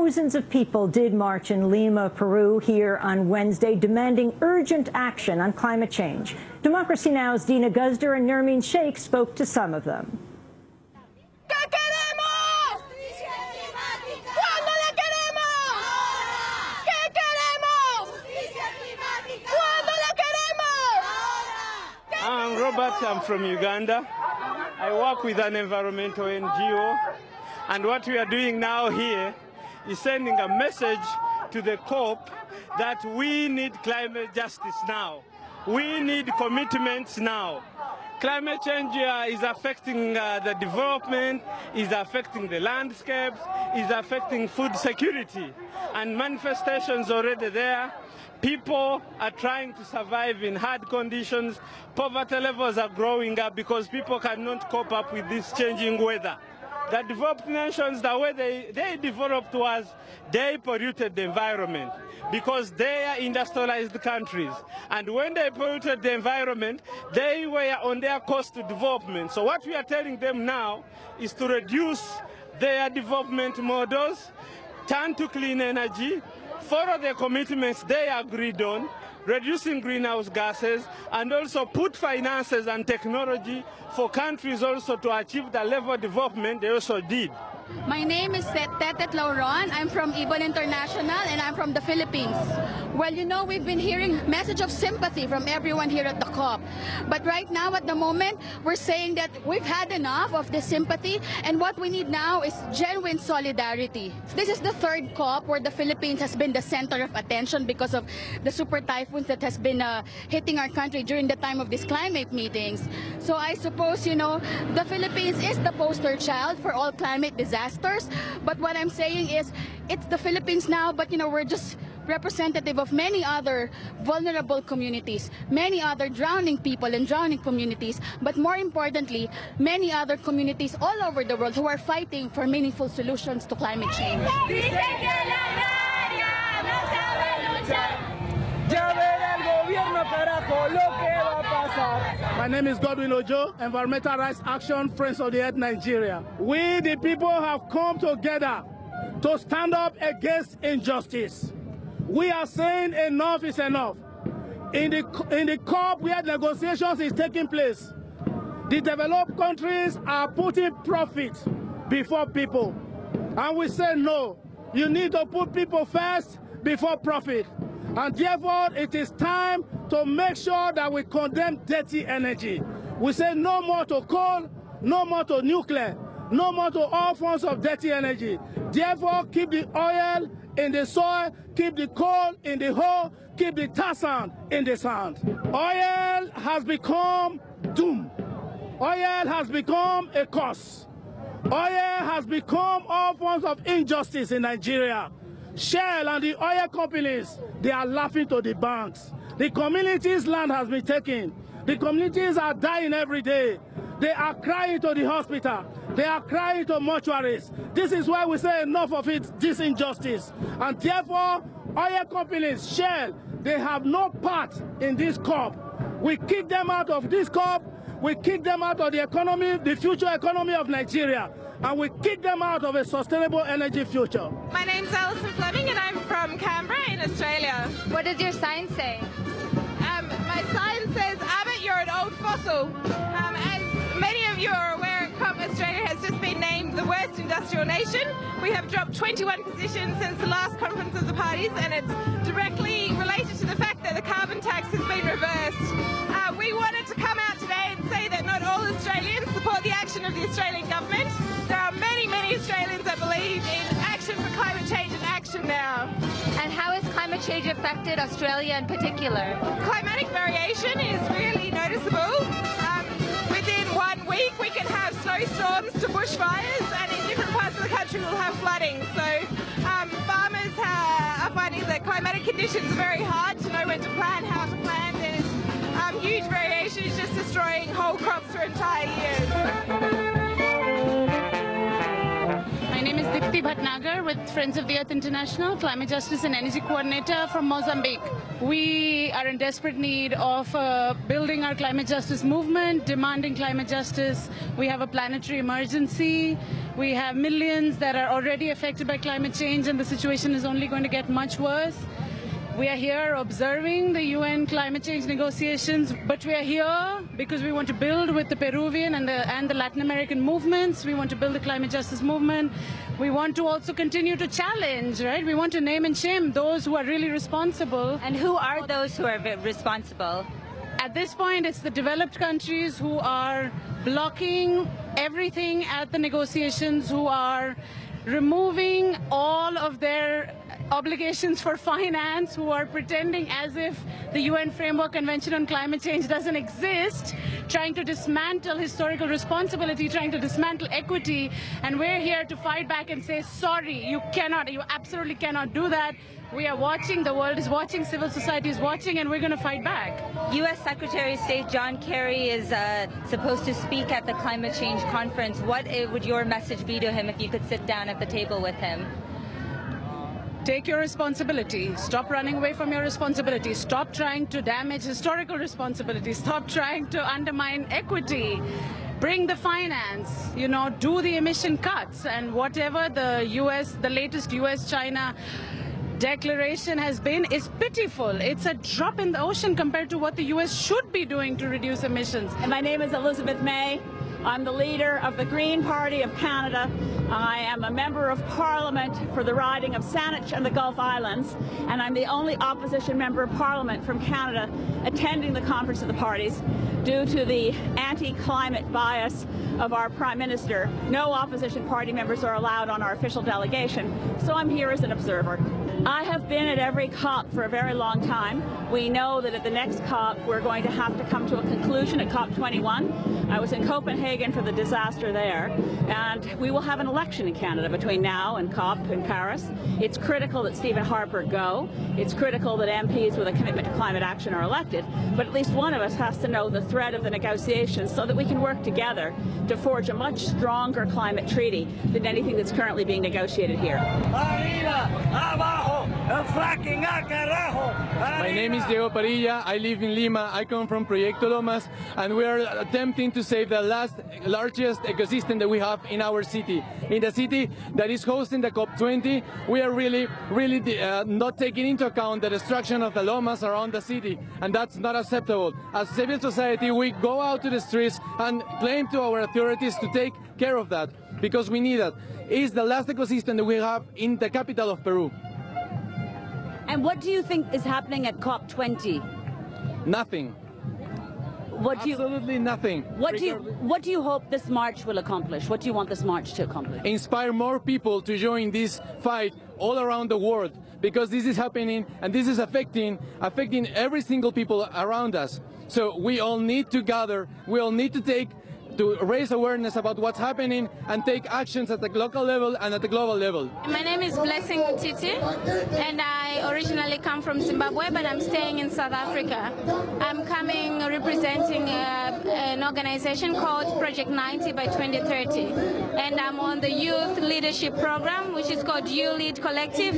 Thousands of people did march in Lima, Peru here on Wednesday, demanding urgent action on climate change. Democracy Now!'s Dina Guzder and Nermeen Sheikh spoke to some of them. I'm Robert, I'm from Uganda. I work with an environmental NGO, and what we are doing now here is sending a message to the COP that we need climate justice now. We need commitments now. Climate change is affecting the development, is affecting the landscapes, is affecting food security, and manifestations already there. People are trying to survive in hard conditions. Poverty levels are growing up because people cannot cope up with this changing weather. The developed nations, the way they developed was they polluted the environment because they are industrialized countries. And when they polluted the environment, they were on their course to development. So what we are telling them now is to reduce their development models, turn to clean energy, follow the commitments they agreed on, reducing greenhouse gases, and also put finances and technology for countries also to achieve the level of development they also did. My name is Tetet Lauron. I'm from Ibon International and I'm from the Philippines. Well, you know, we've been hearing message of sympathy from everyone here at the COP. But right now, at the moment, we're saying that we've had enough of this sympathy, and what we need now is genuine solidarity. This is the third COP where the Philippines has been the center of attention because of the super typhoons that has been hitting our country during the time of these climate meetings. So I suppose, you know, the Philippines is the poster child for all climate disasters. But what I'm saying is, it's the Philippines now, but you know, we're just representative of many other vulnerable communities, many other drowning people and drowning communities, but more importantly, many other communities all over the world who are fighting for meaningful solutions to climate change. My name is Goodman, Environmental Rights Action, Friends of the Earth, Nigeria. We, the people, have come together to stand up against injustice. We are saying enough is enough. In the COP where negotiations is taking place, the developed countries are putting profit before people. And we say no, you need to put people first before profit. And therefore, it is time to make sure that we condemn dirty energy. We say no more to coal, no more to nuclear, no more to all forms of dirty energy. Therefore, keep the oil in the soil, keep the coal in the hole, keep the tar sand in the sand. Oil has become doom. Oil has become a curse. Oil has become all forms of injustice in Nigeria. Shell and the oil companies, they are laughing to the banks. The communities' land has been taken. The communities are dying every day. They are crying to the hospital. They are crying to mortuaries. This is why we say enough of it, this injustice. And therefore, oil companies, Shell, they have no part in this COP. We kick them out of this COP. We kick them out of the economy, the future economy of Nigeria. And we kick them out of a sustainable energy future. My name's Alison Fleming and I'm from Canberra in Australia. What does your sign say? My sign says, Abbott, you're an old fossil. As many of you are aware, Australia has just been named the worst industrial nation. We have dropped 21 positions since the last conference of the parties, and it's directly related to the fact that the carbon tax has been reversed. We wanted to come out today and say that not all Australians support the action of the Australian government. There are many, many Australians that believe in action for climate change and action now. And how has climate change affected Australia in particular? Climatic variation is really noticeable. Within 1 week we can have snowstorms to bushfires, and in different parts of the country we'll have flooding. So farmers are finding that climatic conditions are very hard to know when to plant, how to plant. There's huge variation, it's just destroying whole crops for entire years. My name is Dipti Bhatnagar with Friends of the Earth International, Climate Justice and Energy Coordinator from Mozambique. We are in desperate need of building our climate justice movement, demanding climate justice. We have a planetary emergency. We have millions that are already affected by climate change, and the situation is only going to get much worse. We are here observing the UN climate change negotiations, but we are here because we want to build with the Peruvian and the Latin American movements. We want to build the climate justice movement. We want to also continue to challenge, right? We want to name and shame those who are really responsible. And who are those who are responsible? At this point, it's the developed countries who are blocking everything at the negotiations, who are removing all of their obligations for finance, who are pretending as if the UN Framework Convention on Climate Change doesn't exist, trying to dismantle historical responsibility, trying to dismantle equity. And we're here to fight back and say, sorry, you absolutely cannot do that. We are watching, the world is watching, civil society is watching, and we're going to fight back. U.S. Secretary of State John Kerry is supposed to speak at the climate change conference. What would your message be to him if you could sit down at the table with him? Take your responsibility. Stop running away from your responsibility. Stop trying to damage historical responsibility. Stop trying to undermine equity. Bring the finance, do the emission cuts, and whatever the latest US-China declaration has been is pitiful. It's a drop in the ocean compared to what the U.S. should be doing to reduce emissions. And my name is Elizabeth May. I'm the leader of the Green Party of Canada. I am a member of Parliament for the riding of Saanich and the Gulf Islands, and I'm the only opposition member of Parliament from Canada attending the Conference of the Parties due to the anti-climate bias of our Prime Minister. No opposition party members are allowed on our official delegation, so I'm here as an observer. I have been at every COP for a very long time. We know that at the next COP we're going to have to come to a conclusion at COP21. I was in Copenhagen for the disaster there, and we will have an election in Canada between now and COP in Paris. It's critical that Stephen Harper go. It's critical that MPs with a commitment to climate action are elected, but at least one of us has to know the thread of the negotiations so that we can work together to forge a much stronger climate treaty than anything that's currently being negotiated here. My name is Diego Parilla. I live in Lima. I come from Proyecto Lomas, and we are attempting to save the largest ecosystem that we have in our city. In the city that is hosting the COP20, we are really not taking into account the destruction of the lomas around the city, and that's not acceptable. As civil society, we go out to the streets and claim to our authorities to take care of that, because we need it. It's the last ecosystem that we have in the capital of Peru. And what do you think is happening at COP20? Nothing. Absolutely nothing. What do you hope this march will accomplish? What do you want this march to accomplish? Inspire more people to join this fight all around the world, because this is happening and this is affecting every single people around us. So we all need to gather. We all need to raise awareness about what's happening and take actions at the local level and at the global level. My name is Blessing Titi, and I originally come from Zimbabwe, but I'm staying in South Africa. I'm coming representing an organization called Project 90 by 2030, and I'm on the youth leadership program, which is called You Lead Collective.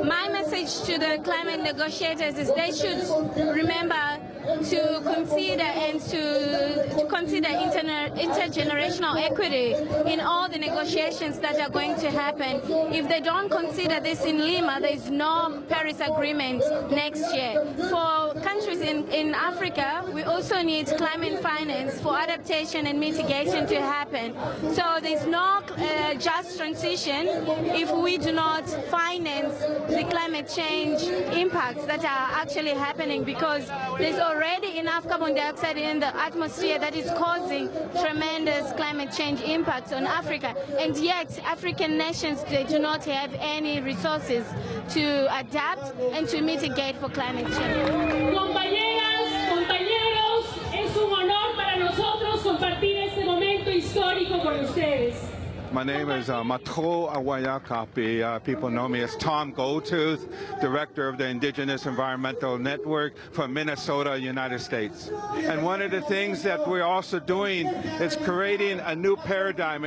My message to the climate negotiators is they should remember to consider and to consider intergenerational equity in all the negotiations that are going to happen. If they don't consider this in Lima, there is no Paris Agreement next year. For countries in Africa, we also need climate finance for adaptation and mitigation to happen. So there's no just transition if we do not finance the climate change impacts that are actually happening, because there's already enough carbon dioxide in the atmosphere that is causing tremendous climate change impacts on Africa. And yet, African nations, they do not have any resources to adapt and to mitigate for climate change. Compañeras, compañeros, es un honor para nosotros compartir este momento histórico con ustedes. My name is Matro Awayakapi. People know me as Tom Goldtooth, Director of the Indigenous Environmental Network from Minnesota, United States. And one of the things that we're also doing is creating a new paradigm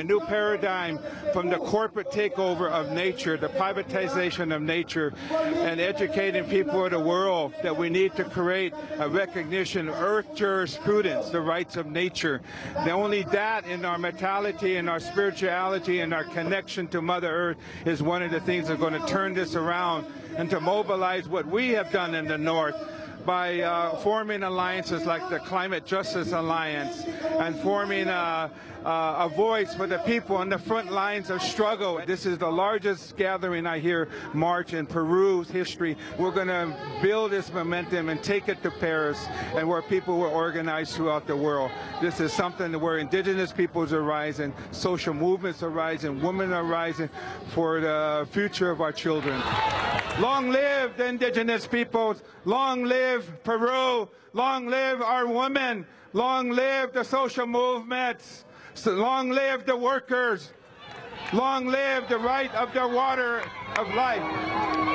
from the corporate takeover of nature, the privatization of nature, and educating people of the world that we need to create a recognition of earth jurisprudence, the rights of nature. Only that in our mentality and our spirituality ecology and our connection to Mother Earth is one of the things that are going to turn this around and to mobilize what we have done in the North by forming alliances like the Climate Justice Alliance and forming a voice for the people on the front lines of struggle. This is the largest gathering I hear march in Peru's history. We're going to build this momentum and take it to Paris and where people will organize throughout the world. This is something where indigenous peoples are rising, social movements are rising, women are rising for the future of our children. Long live the indigenous peoples, long live Peru, long live our women, long live the social movements, long live the workers, long live the right of the water of life.